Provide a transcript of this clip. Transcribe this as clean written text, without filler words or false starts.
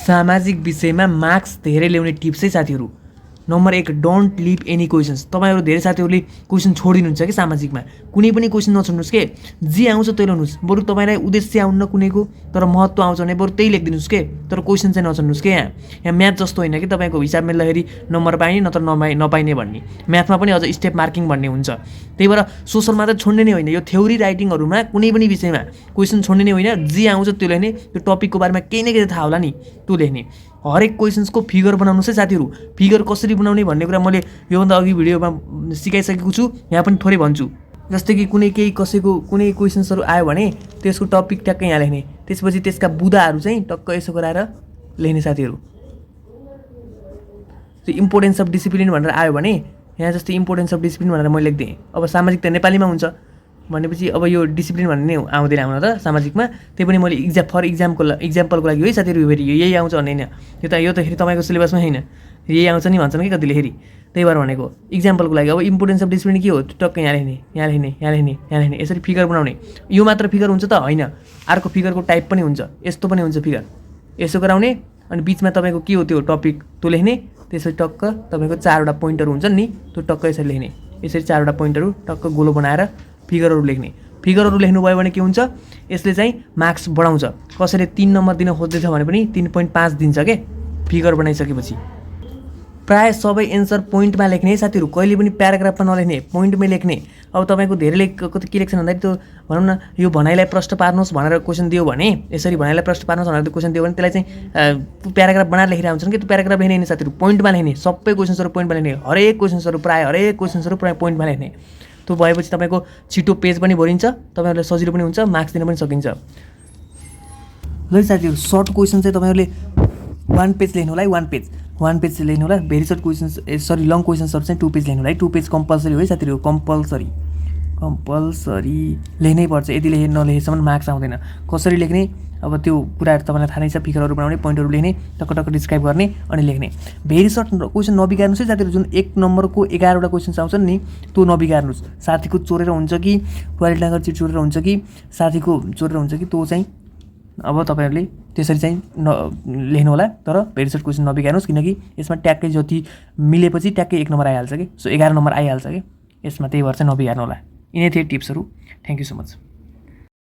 सामाजिक विषयमा मार्क्स धेरै ल्याउने टिप्स है साथीहरू। Number 1, don't leave any questions. तपाईँहरू धेरै साथीहरूले क्वेसन छोडिदिनुहुन्छ कि सामाजिकमा, कुनै पनि क्वेसन नछोड्नुहोस् के, जे आउँछ त्यही ल्याउनुहोस्। बरु तपाईँलाई उद्देश्य आउन्न कुनैको तर महत्त्व आउँछ भने बरु त्यही लेखिदिनुहोस् के, तर क्वेसन चाहिँ नछोड्नुहोस् के। यहाँ म्याथ जस्तो होइन कि तपाईँको हिसाब मिल्दाखेरि नम्बर पाइने नत्र नपाइने भन्ने, म्याथमा पनि अझ स्टेप मार्किङ भन्ने हुन्छ। त्यही भएर सोसलमा त छोड्ने नै होइन, यो थ्योरी राइटिङहरूमा कुनै पनि विषयमा क्वेसन छोड्ने नै होइन, जे आउँछ त्यो लेख्ने, त्यो टपिकको बारेमा केही न केही थाहा होला नि त्यो लेख्ने। हरेक क्वेसन्सको फिगर बनाउनुहोस् है साथीहरू। फिगर कसरी बनाउने भन्ने कुरा मैले योभन्दा अघि भिडियोमा सिकाइसकेको छु, यहाँ पनि थोरै भन्छु। जस्तै कि कसैको कुनै क्वेसन्सहरू आयो भने त्यसको टपिक ट्याक्कै यहाँ लेख्ने, त्यसपछि त्यसका बुदाहरू चाहिँ टक्क यसो गराएर लेख्ने साथीहरू। त्यो इम्पोर्टेन्स अफ डिसिप्लिन भनेर आयो भने यहाँ जस्तै इम्पोर्टेन्स अफ डिसिप्लिन भनेर मैले लेख्दिएँ। अब सामाजिक त नेपालीमा हुन्छ भनेपछि अब यो डिसिप्लिन भन्ने नै आउँदैन हाम्रो त सामाजिकमा। त्यही पनि मैले इक्जाम्पलको लागि है साथीहरू, फेरि यही आउँछ भन्ने होइन, यो त फेरि तपाईँको सिलेबसमा होइन, यही आउँछ नि भन्छन् कि कतिले फेरि। त्यही भएर भनेको इक्जाम्पलको लागि अब इम्पोर्टेन्स अफ डिसिप्लिन के हो, टक्कै यहाँ लेख्ने, यहाँ लेख्ने, यहाँ लेख्ने, यहाँ लेख्ने, यसरी फिगर बनाउने। यो मात्र फिगर हुन्छ त होइन, अर्को फिगरको टाइप पनि हुन्छ, यस्तो पनि हुन्छ फिगर, यसो गराउने अनि बिचमा तपाईँको के हो त्यो टपिक त्यो लेख्ने। त्यसरी टक्क तपाईँको 4वटा पोइन्टहरू हुन्छन् नि, त्यो टक्क यसरी लेख्ने, यसरी 4वटा पोइन्टहरू टक्क गोलो बनाएर फिगरहरू लेख्ने। फिगरहरू लेख्नुभयो भने के हुन्छ, यसले चाहिँ मार्क्स बढाउँछ। कसैले 3 नम्बर दिन खोज्दैछ भने पनि 3.5 दिन्छ के फिगर बनाइसकेपछि। प्रायः सबै एन्सर पोइन्टमा लेख्ने है साथीहरू, कहिले पनि प्याराग्राफमा नलेख्ने, पोइन्टमै लेख्ने। अब तपाईँको धेरैले कति के लेख्छन् भन्दाखेरि त्यो भनौँ न, यो भनाइलाई प्रश्न पार्नुहोस् भनेर क्वेसन दियो भने, यसरी भनाइलाई प्रश्न पार्नुहोस् भनेर क्वेसन दियो भने त्यसलाई चाहिँ प्याराग्राफ बनाएर लेखिरहेको हुन्छन् कि, त्यो प्याराग्राफ लेख्ने साथीहरू पोइन्टमा लेख्ने। सबै क्वेसन्सहरू पोइन्टमा लेख्ने, हरेक क्वेसन्सहरू प्रायः पोइन्टमा लेख्ने। त्यो भएपछि तपाईँको छिटो पेज पनि भरिन्छ, तपाईँहरूलाई सजिलो पनि हुन्छ, मार्क्स दिन पनि सकिन्छ। ल साथीहरू, सर्ट क्वेसन चाहिँ तपाईँहरूले 1 पेज लेख्नु होला है, 1 पेज लेख्नु होला। भेरी सर्ट क्वेसन्स लङ क्वेसन्सहरू चाहिँ 2 पेज लेख्नु होला है। 2 पेज कम्पलसरी हो है साथीहरू, कम्पलसरी लेख्नै पर्छ। यदि नलेखेसम्म मार्क्स आउँदैन। कसरी लेख्ने अब त्यो कुराहरू तपाईँलाई थाहा नै छ, फिगरहरू बनाउने, पोइन्टहरू लेख्ने, टक्क डिस्क्राइब गर्ने अनि लेख्ने। भेरी सर्ट क्वेसन नबिगार्नुहोस् है साथीहरू। जुन 1 नम्बरको 11वटा क्वेसन्स आउँछन् नि त्यो नबिगार्नुहोस्। साथीको चोरेर हुन्छ कि, टोयलेट नगर चिट चोरेर हुन्छ कि, साथीको चोरेर हुन्छ कि, त्यो चाहिँ अब तपाईँहरूले त्यसरी चाहिँ लेख्नु होला। तर भेरी सर्ट क्वेसन नबिगार्नुहोस्, किनकि यसमा ट्याक्कै जति मिलेपछि ट्याक्कै 1 नम्बर आइहाल्छ कि, सो 11 नम्बर आइहाल्छ कि यसमा। त्यही भएर चाहिँ नबिगार्नु होला। यिनै थिए टिप्सहरू। Thank you so much.